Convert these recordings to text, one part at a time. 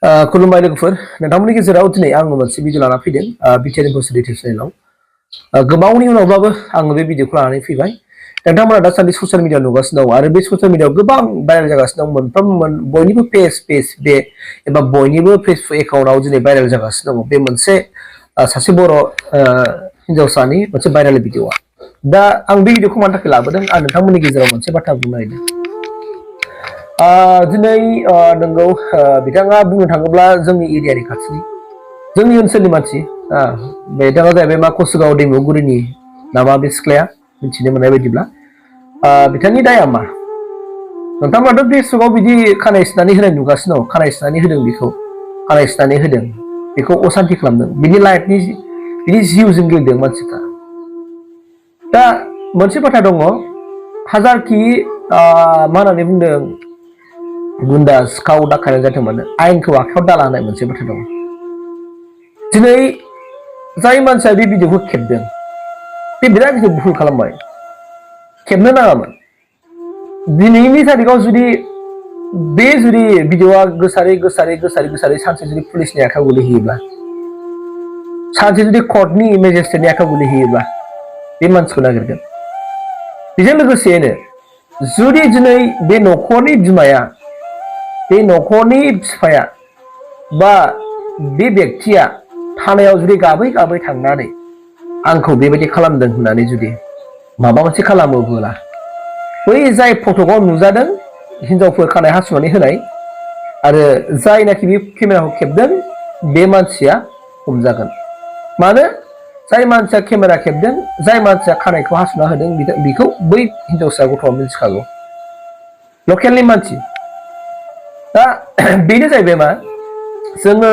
खुलुमबाय लोगोफोर नोंथांमोननि गेजेराव दिनै आङो मोनसे भिडिअ लाना फैदों बिटिआर इउनिभार्सिटि इउटुब चेनेलाव गोबावनि उनावब्लाबो आङो बे भिडिअखौ लानानै फैबाय नोंथांमोना दासान्दि ससियेल मिडिया नुगासिनो दं आरो बे ससियेल मिडियायाव गोबां भाइरेल जागासिनो दं बयनिबो पेज बे एबा बयनिबो फेसबुक एकाउन्टआव दिनै भाइरेल जागासिनो दं बे मोनसे सासे बर' हिन्जावसानि मोनसे भाइरेल भिडिअआ दा आं बे भिडिअखौ मानि थाखाय लाबोदों आं नोंथांमोननि गेजेराव मोनसे बाथ्रा बुंनो नागिरदों दिनै नोंगौ बिथाङा बुंनो थाङोब्ला जोंनि एरियानि खाथिनि जोंनि ओनसोलनि मानसि बिथाङा जाहैबाय मा कसुगाव दैमुगुरिनि नामा बे सिख्लाया मिथिनो मोननाय बायदिब्ला बिथांनि दाया मा नोंथांमोनाथ' फेसबुकआव बिदि खानाय सिनानै होनाय नुगासिनो दं खानाय सिनानै होदों बेखौ खानाय सिनानै होदों बेखौ असान्ति खालामदों बिनि लाइफनि बिनि जिउजों गेलेदों मानसिफ्रा दा मोनसे बाथ्रा दङ हाजारखि मा होननानै बुंदों गुन्दा सिखाव दाखाया जाथों मानो आयेनखौ आखायाव दाला होननाय मोनसे बाथ्रा दं दिनै जाय मानसिया बे भिडिअखौ खेबदों बे बिराद गिदिर भुल खालामबाय खेबनो नाङामोन दिनैनि तारिखआव जुदि भिडिअआ गोसारै सानसे जुदि पुलिसनि आखायाव गोलैहैयोब्ला सानसे जुदि कर्टनि मेजिस्ट्रेटनि आखायाव गोलैहैयोब्ला बे मानसिखौ नागिरगोन बेजों लोगोसेनो जुदि दिनै बे न'खरनि बिमाया बे न'खरनि बिफाया बा बे बेक्तिया थानायाव जुदि गाबै थांनानै आंखौ बेबायदि खालामदों होननानै जुदि माबा मोनसे खालामोब्ला बै जाय फट'आव नुजादों हिनजावफोर खानाय हासुनानै होनाय आरो जायनाखि बे केमेराखौ खेबदों बे मानसिया हमजागोन मानो जाय मानसिया केमेरा खेबदों जाय मानसिया खानायखौ हासुना होदों बेखौ बै हिनजावसा गथ'आ मिथिखागौ लकेलनि मानसि दा बेनो जाहैबाय मा जोङो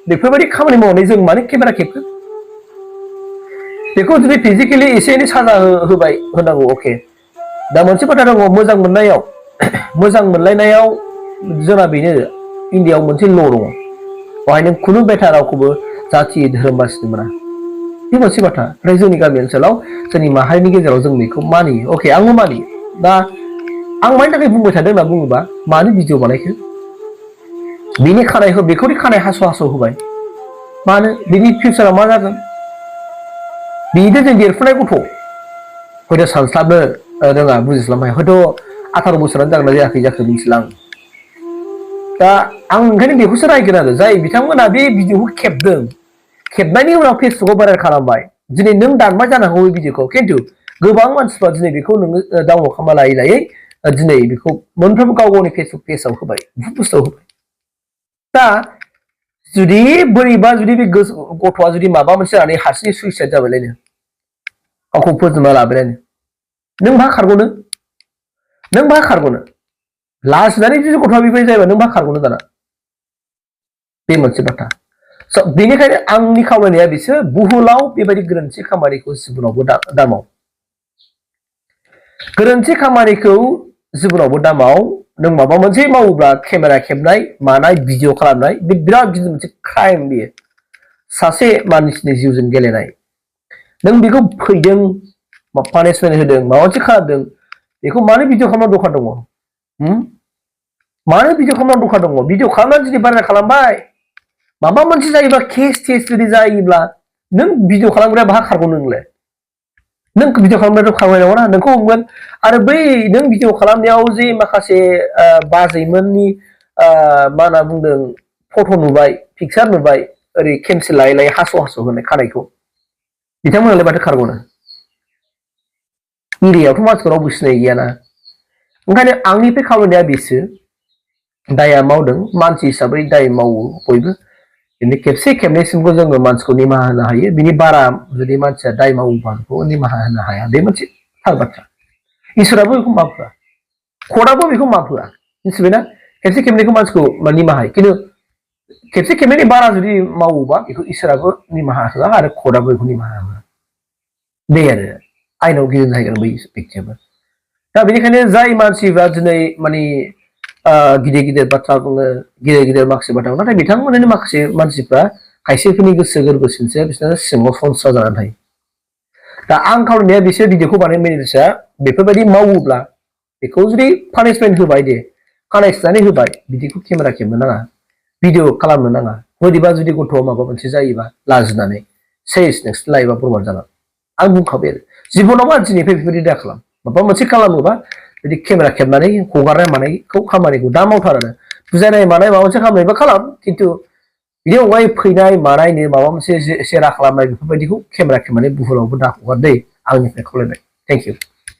बेफोरबायदि खामानि मावनानै जों मानो केमेरा खेबखो बेखौ जुदि फिजिकेलि एसे एनै साजा होबाय होनांगौ अके दा मोनसे बाथ्रा दङ मोजां मोनलायनायाव जोंना बेनो इन्डियाआव मोनसे ल' दङ बेवहाय नों खुनु बेथा रावखौबो जाथि धोरोम बासिनो मोना बे मोनसे बाथ्रा ओमफ्राय जोंनि गामि ओनसोलाव जोंनि माहारिनि गेजेराव जों बेखौ मानियो अके आंबो मानियो दा आं मानि थाखाय बुंबाय थादों होनना बुङोबा मानो भिडिअ बानायखो बिनि खानायखौ बेखौदि खानाय हास' होबाय मानो बिनि फिउचाराव मा जागोन बिदि जों देरफुनाय गथ' हयथ' सानस्लाबनो रोङा बुजिस्लाबनो हाया हयथ' 18 बोसोरानो जागोन ना जायाखै जाखो मिथिला आं दा आं ओंखायनो बेखौसो रायगोन आरो जाय बिथांमोना बे भिडिअखौ खेबनायनि उनाव फेसबुकआव भाइरेल खालामबाय दिनै नों दानबाय जानो हागौ बे भिडिअखौ खिन्थु गोबां मानसिफ्रा दिनै बेखौ नोङो डाउनलड खालामना लायै दिनै बेखौ मोनफ्रोमबो गावनि फेसबुक पेजाव होबाय बुस्थुआव होबाय दा जुदि बोरैबा जुदि बे गथ'आ जुदि माबा मोनसे जानानै हारसिङै सुइसाइड जाबायलायनो गावखौ फोजोबना लाबायलायनो नों मा खारग'नो लाजिनानै जुदि गथ'आ बेबायदि जायोबा नों मा खारग'नो दाना बे मोनसे बाथ्रा बेनिखायनो आंनि खावलायनाया बिसोर बुहुलाव बेबायदि गोरोन्थि खामानिखौ जिबनावबो दामाव गोरोन्थि खामानिखौ जिबनावबो दामाव नों माबा मोनसे मावोब्ला केमेरा खेबनाय मानाय भिडिअ खालामनाय बे बिराद गिदिर मोनसे क्राइम बेयो सासे मानसिनि जिउजों गेलेनाय नों बेखौ फैदों पानिशमेन्ट होदों माबा मोनसे खालामदों बेखौ मानो भिडिअ खालामनो दरखार दङ मानो भिडिअ खालामनो दरखार दङ भिडिअ खालामनानै जुदि भाइरेल खालामबाय माबा मोनसे जायोबा केस जुदि जायोब्ला नों भिडिअ खालामग्राया बाहा खारग'नो नोंलाय नों भिडिअ खालामनायाथ' खारनाय नङा नोंखौ हमगोन आरो बै नों भिडिअ खालामनायाव जे माखासे बाजैमोननि मा होनना बुंदों फट' नुबाय पिक्सार नुबाय ओरै केन्सेल लायै हास' होनाय खानायखौ बिथांमोनालाय माथो खारग'नो एरियायावथ' मानसिखौ रावबो सिनाय गैयाना ओंखायनो आंनिफ्राय खावलायनाया बेसो दाया मावदों मानसि हिसाबै दाय मावो बयबो बिदिनो खेबसे खेबनैसिमखौ जोङो मानसिखौ निमाहा होनो हायो बिनि बारा जुदि मानसिया दाय मावोबा बेखौ निमाहा होनो हाया बे मोनसे थार बाथ्रा इसोराबो बेखौ माफ होआ कर्टआबो बेखौ माफ होआ मिथिबायना खेबसे खेबनैखौ मानसिखौ निमाहा होयो खिन्थु खेबसे खेबनैनि बारा जुदि मावोबा बेखौ इसोराबो निमाहा होआ आरो कर्टआबो बेखौ निमाहा होआ बे आरो आयेनाव गिदिर जाहैगोन बै बेक्तियाबो दा बेनिखायनो जाय मानसिफ्रा दिनै माने गिदिर बाथ्रा बुङो गिदिर माखासे बाथ्रा नाथाय बिथांमोननि माखासे मानसिफ्रा खायसेफोरनि गोसो गोरबो सिनस्रिया बिसोरना सिङाव सनस्रा जानानै थायो दा आं खावलायनाया बिसोर भिडिअखौ बानायनाय मेनेजार्सआ बेफोरबायदि मावोब्ला बेखौ जुदि पानिशमेन्ट होबाय दे खानाय सिनानै होबाय बिदिखौ केमेरा खेबनो नाङा भिडिअ खालामनो नाङा बोरैबा जुदि गथ'आ माबा मोनसे जायोबा लाजिनानै सेस नेक्स्ट लाइफआ बरबाद जागोन आं बुंखाबाय आरो जिबनावबा दिनैफ्राय बेफोरबायदि दा खालाम माबा मोनसे खालामोबा बिदि केमेरा खेबनानै हगारनाय मानायखौ खामानिखौ दा मावथार आरो बुजायनाय मानाय माबा मोनसे खालामनायबा खालाम खिन्थु बिनि अनगायै फैनाय मानायनो माबा मोनसे सेरा खालामनाय बेफोरबायदिखौ केमेरा खेबनानै बुहुरावबो दा हगार दै आंनिफ्राय खावलायबाय थेंक इउ